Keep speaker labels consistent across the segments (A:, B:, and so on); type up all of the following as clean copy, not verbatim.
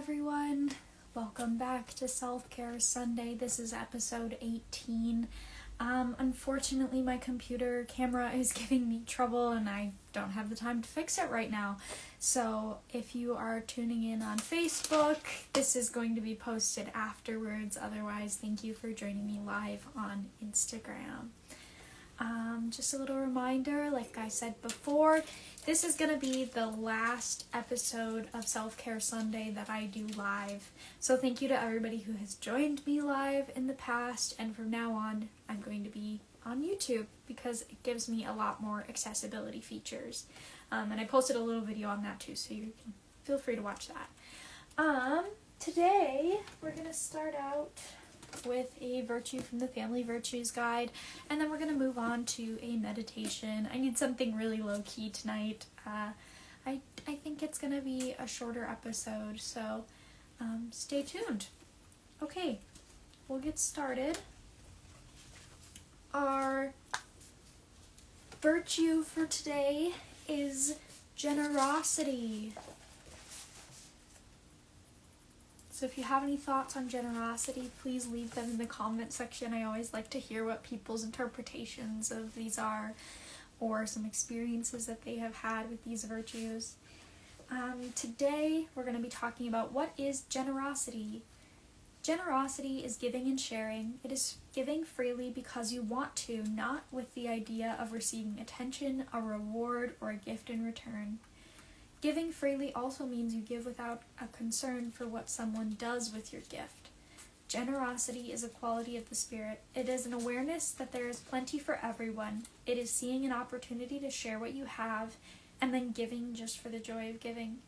A: everyone. Welcome back to Self-Care Sunday. This is episode 18. Unfortunately, my computer camera is giving me trouble and I don't have the time to fix it right now. So if you are tuning in on Facebook, this is going to be posted afterwards. Otherwise, thank you for joining me live on Instagram. Just a little reminder, like I said before, this is going to be the last episode of Self-Care Sunday that I do live. So thank you to everybody who has joined me live in the past, and from now on, I'm going to be on YouTube because it gives me a lot more accessibility features. And I posted a little video on that too, so you can feel free to watch that. Today, we're going to start out with a virtue from the Family Virtues Guide, and then we're going to move on to a meditation. I need something really low-key tonight. I think it's going to be a shorter episode, so stay tuned. Okay, we'll get started. Our virtue for today is generosity. So if you have any thoughts on generosity, please leave them in the comment section. I always like to hear what people's interpretations of these are, or some experiences that they have had with these virtues. Today, we're going to be talking about what is generosity. Generosity is giving and sharing. It is giving freely because you want to, not with the idea of receiving attention, a reward, or a gift in return. Giving freely also means you give without a concern for what someone does with your gift. Generosity is a quality of the spirit. It is an awareness that there is plenty for everyone. It is seeing an opportunity to share what you have and then giving just for the joy of giving.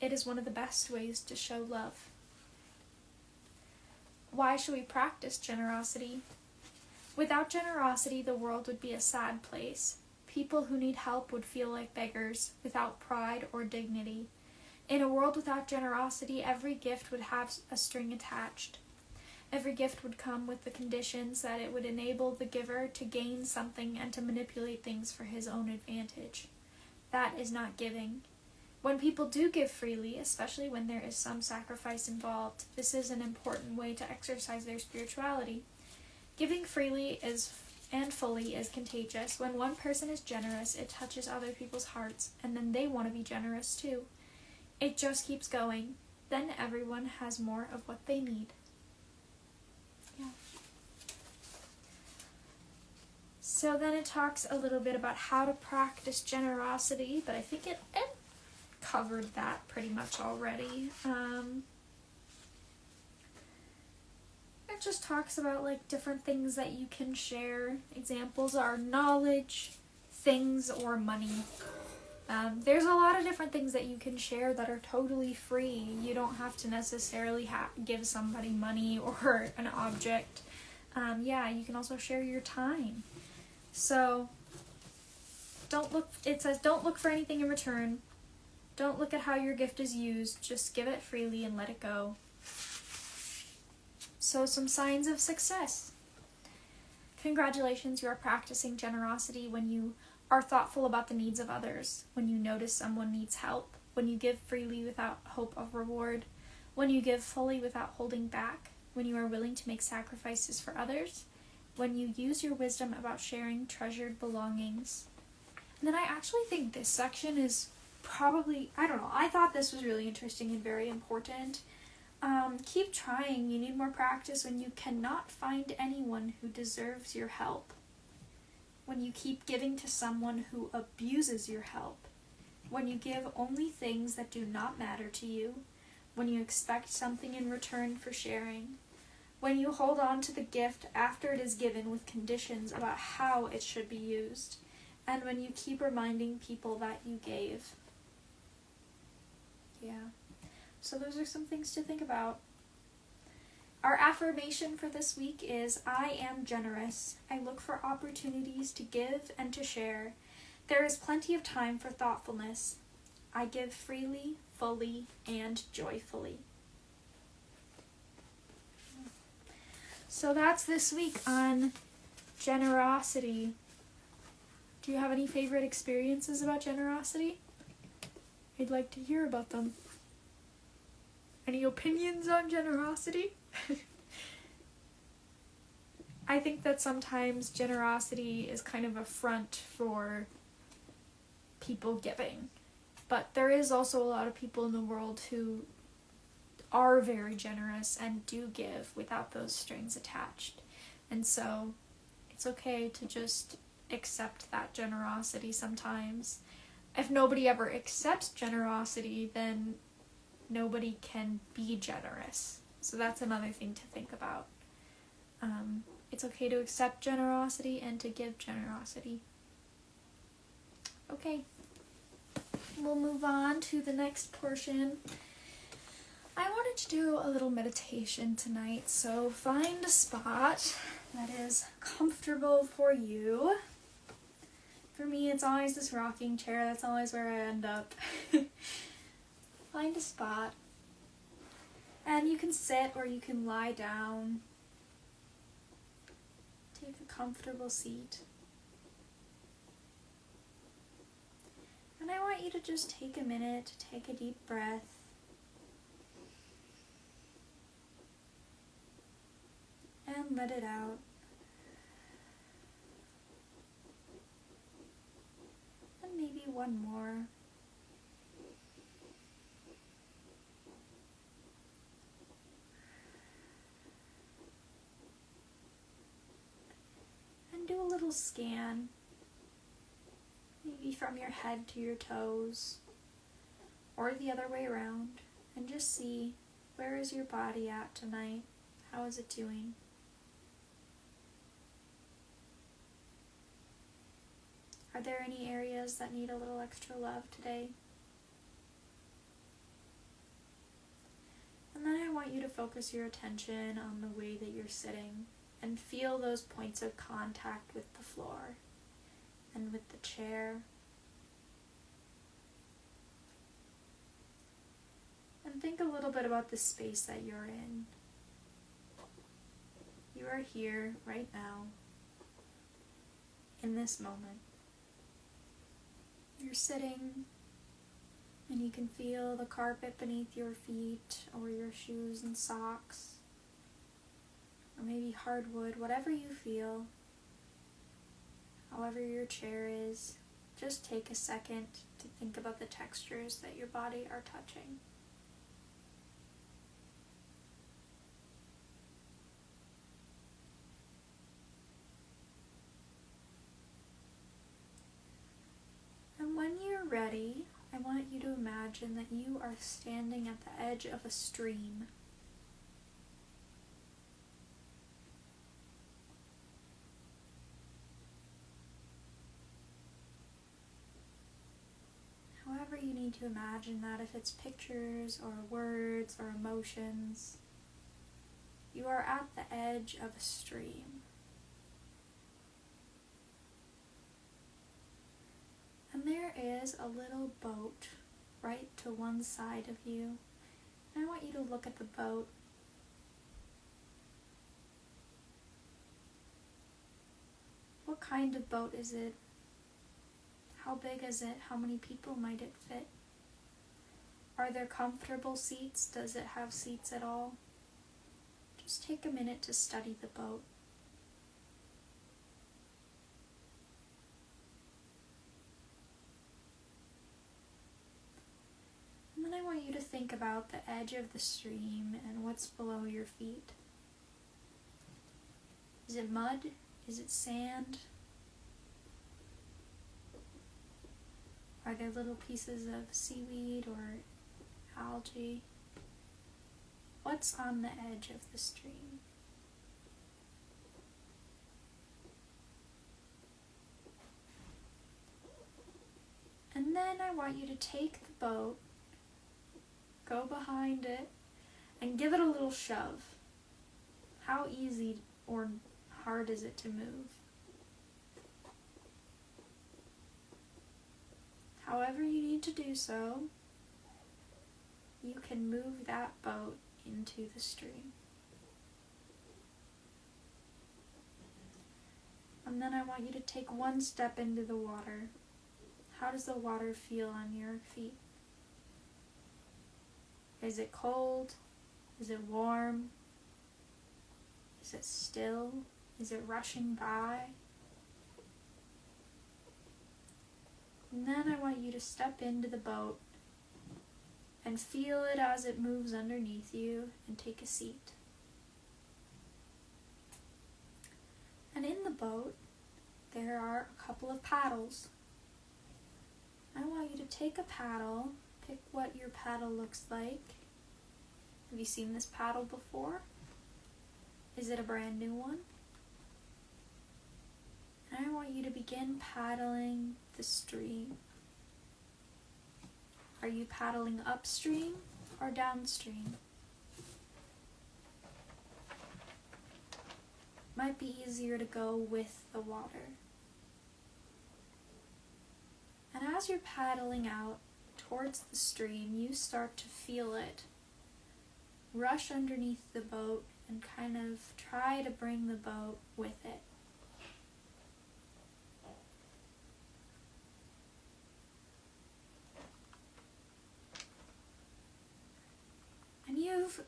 A: It is one of the best ways to show love. Why should we practice generosity? Without generosity, the world would be a sad place. People who need help would feel like beggars, without pride or dignity. In a world without generosity, every gift would have a string attached. Every gift would come with the conditions that it would enable the giver to gain something and to manipulate things for his own advantage. That is not giving. When people do give freely, especially when there is some sacrifice involved, this is an important way to exercise their spirituality. Giving freely and fully is contagious. When one person is generous, it touches other people's hearts, and then they want to be generous too. It just keeps going. Then everyone has more of what they need. Yeah. So then it talks a little bit about how to practice generosity, but I think it covered that pretty much already. It just talks about like different things that you can share. Examples are knowledge, things, or money. There's a lot of different things that you can share that are totally free. You don't have to necessarily give somebody money or an object. You can also share your time. So it says don't look for anything in return. Don't look at how your gift is used. Just give it freely and let it go. So some signs of success. Congratulations, you are practicing generosity when you are thoughtful about the needs of others, when you notice someone needs help, when you give freely without hope of reward, when you give fully without holding back, when you are willing to make sacrifices for others, when you use your wisdom about sharing treasured belongings. And then I actually think this section is probably, I thought this was really interesting and very important. Keep trying. You need more practice when you cannot find anyone who deserves your help. When you keep giving to someone who abuses your help. When you give only things that do not matter to you. When you expect something in return for sharing. When you hold on to the gift after it is given with conditions about how it should be used. And when you keep reminding people that you gave. Yeah. So those are some things to think about. Our affirmation for this week is, I am generous. I look for opportunities to give and to share. There is plenty of time for thoughtfulness. I give freely, fully, and joyfully. So that's this week on generosity. Do you have any favorite experiences about generosity? I'd like to hear about them. Any opinions on generosity? I think that sometimes generosity is kind of a front for people giving. But there is also a lot of people in the world who are very generous and do give without those strings attached. And so it's okay to just accept that generosity sometimes. If nobody ever accepts generosity, then nobody can be generous. So that's another thing to think about. It's okay to accept generosity and to give generosity. Okay, we'll move on to the next portion. I wanted to do a little meditation tonight, so find a spot that is comfortable for you. For me, it's always this rocking chair. That's always where I end up. Find a spot. And you can sit or you can lie down. Take a comfortable seat. And I want you to just take a minute to take a deep breath. And let it out. And maybe one more. And do a little scan. Maybe from your head to your toes. Or the other way around. And just see, where is your body at tonight? How is it doing? Are there any areas that need a little extra love today? And then I want you to focus your attention on the way that you're sitting and feel those points of contact with the floor and with the chair. And think a little bit about the space that you're in. You are here right now, in this moment. You're sitting, and you can feel the carpet beneath your feet, or your shoes and socks, or maybe hardwood, whatever you feel, however your chair is. Just take a second to think about the textures that your body are touching. When you're ready, I want you to imagine that you are standing at the edge of a stream. However you need to imagine that, if it's pictures or words or emotions, you are at the edge of a stream. And there is a little boat right to one side of you. And I want you to look at the boat. What kind of boat is it? How big is it? How many people might it fit? Are there comfortable seats? Does it have seats at all? Just take a minute to study the boat. I want you to think about the edge of the stream and what's below your feet. Is it mud? Is it sand? Are there little pieces of seaweed or algae? What's on the edge of the stream? And then I want you to take the boat, go behind it, and give it a little shove. How easy or hard is it to move? However you need to do so, you can move that boat into the stream. And then I want you to take one step into the water. How does the water feel on your feet? Is it cold? Is it warm? Is it still? Is it rushing by? And then I want you to step into the boat and feel it as it moves underneath you and take a seat. And in the boat, there are a couple of paddles. I want you to take a paddle, pick what your paddle looks like. Have you seen this paddle before? Is it a brand new one? And I want you to begin paddling the stream. Are you paddling upstream or downstream? Might be easier to go with the water. And as you're paddling out towards the stream, you start to feel it rush underneath the boat and kind of try to bring the boat with it. And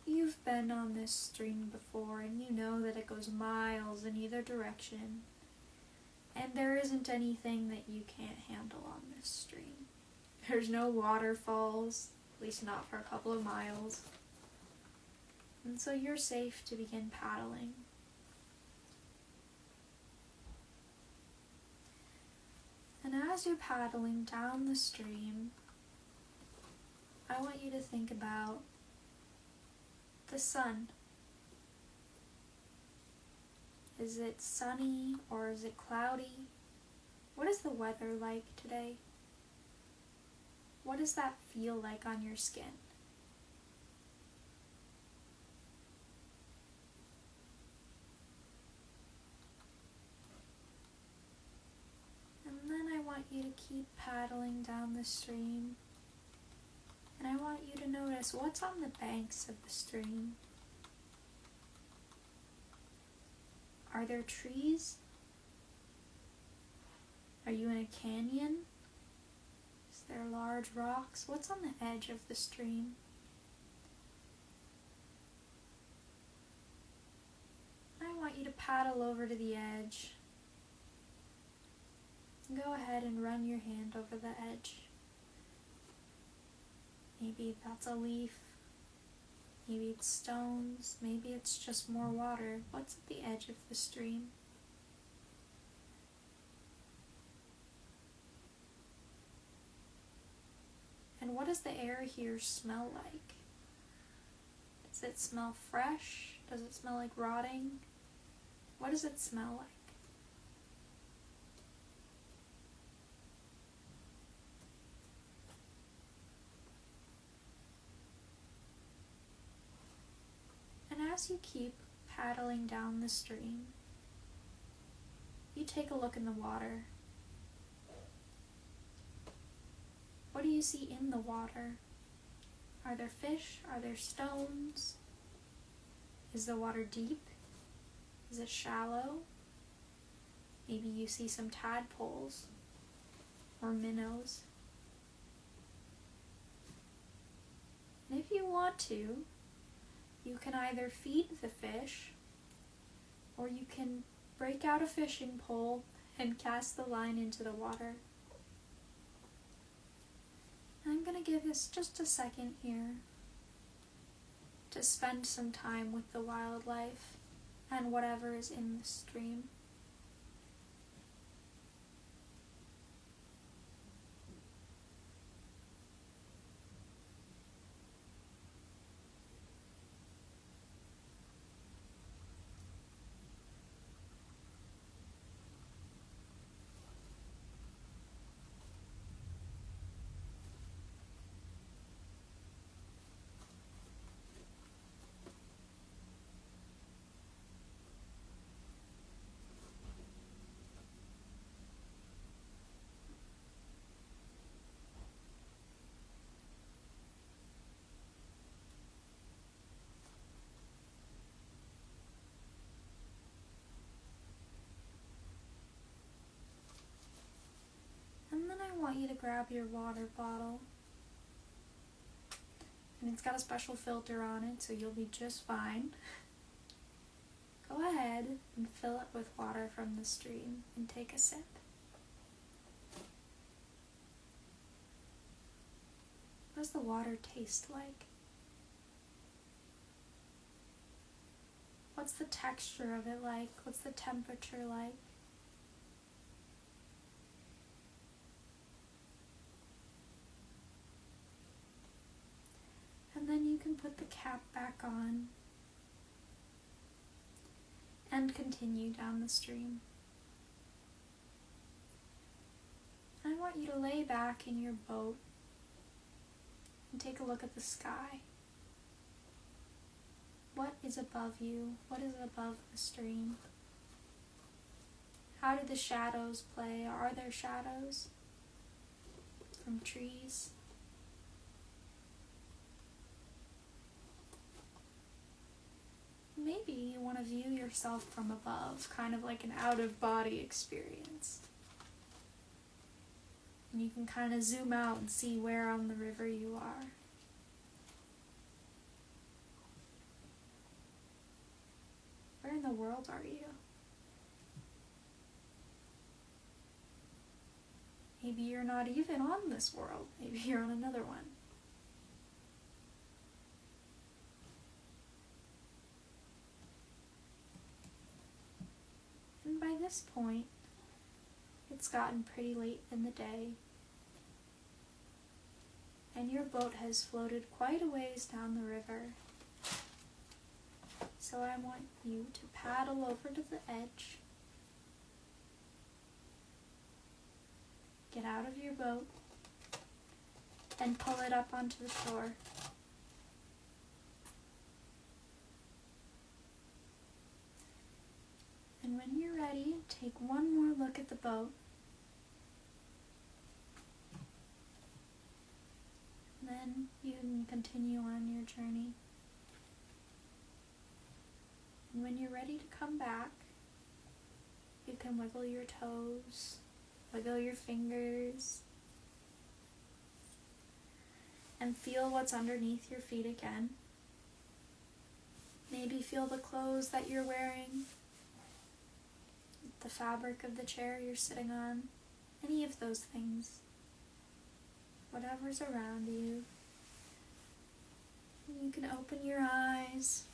A: you've been on this stream before, and you know that it goes miles in either direction. And there isn't anything that you can't handle on this stream. There's no waterfalls, at least not for a couple of miles. And so you're safe to begin paddling. And as you're paddling down the stream, I want you to think about the sun. Is it sunny or is it cloudy? What is the weather like today? What does that feel like on your skin? And then I want you to keep paddling down the stream. And I want you to notice what's on the banks of the stream. Are there trees? Are you in a canyon? Is there large rocks? What's on the edge of the stream? I want you to paddle over to the edge. Go ahead and run your hand over the edge. Maybe that's a leaf. Maybe it's stones. Maybe it's just more water. What's at the edge of the stream? And what does the air here smell like? Does it smell fresh? Does it smell like rotting? What does it smell like? As you keep paddling down the stream, you take a look in the water. What do you see in the water? Are there fish? Are there stones? Is the water deep? Is it shallow? Maybe you see some tadpoles or minnows. And if you want to, you can either feed the fish, or you can break out a fishing pole and cast the line into the water. I'm going to give us just a second here to spend some time with the wildlife and whatever is in the stream. And then I want you to grab your water bottle. and it's got a special filter on it, so you'll be just fine. Go ahead and fill it with water from the stream and take a sip. What does the water taste like? What's the texture of it like? What's the temperature like? And then you can put the cap back on and continue down the stream. I want you to lay back in your boat and take a look at the sky. What is above you? What is above the stream? How do the shadows play? Are there shadows from trees? Maybe you want to view yourself from above, kind of like an out-of-body experience. And you can kind of zoom out and see where on the river you are. Where in the world are you? Maybe you're not even on this world. Maybe you're on another one. And by this point, it's gotten pretty late in the day, and your boat has floated quite a ways down the river. So I want you to paddle over to the edge, get out of your boat, and pull it up onto the shore. And when you're ready, take one more look at the boat. Then you can continue on your journey. And when you're ready to come back, you can wiggle your toes, wiggle your fingers, and feel what's underneath your feet again. Maybe feel the clothes that you're wearing, the fabric of the chair you're sitting on, any of those things. Whatever's around you. You can open your eyes.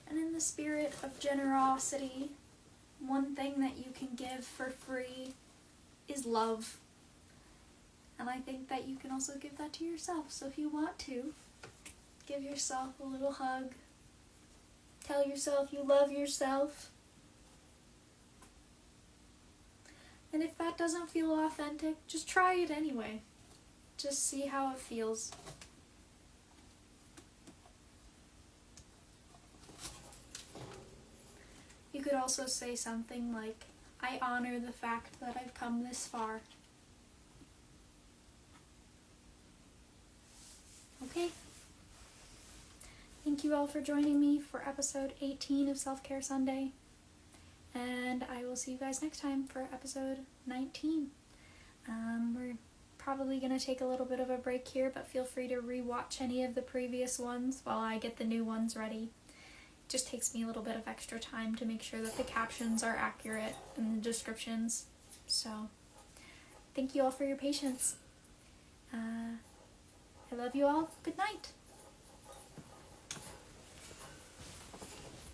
A: And in the spirit of generosity, one thing that you can give for free is love. And I think that you can also give that to yourself. So if you want to, give yourself a little hug. Tell yourself you love yourself. And if that doesn't feel authentic, just try it anyway. Just see how it feels. You could also say something like, I honor the fact that I've come this far. Okay? Thank you all for joining me for episode 18 of Self-Care Sunday. And I will see you guys next time for episode 19. We're probably going to take a little bit of a break here, but feel free to rewatch any of the previous ones while I get the new ones ready. It just takes me a little bit of extra time to make sure that the captions are accurate and the descriptions. So, thank you all for your patience. I love you all. Good night.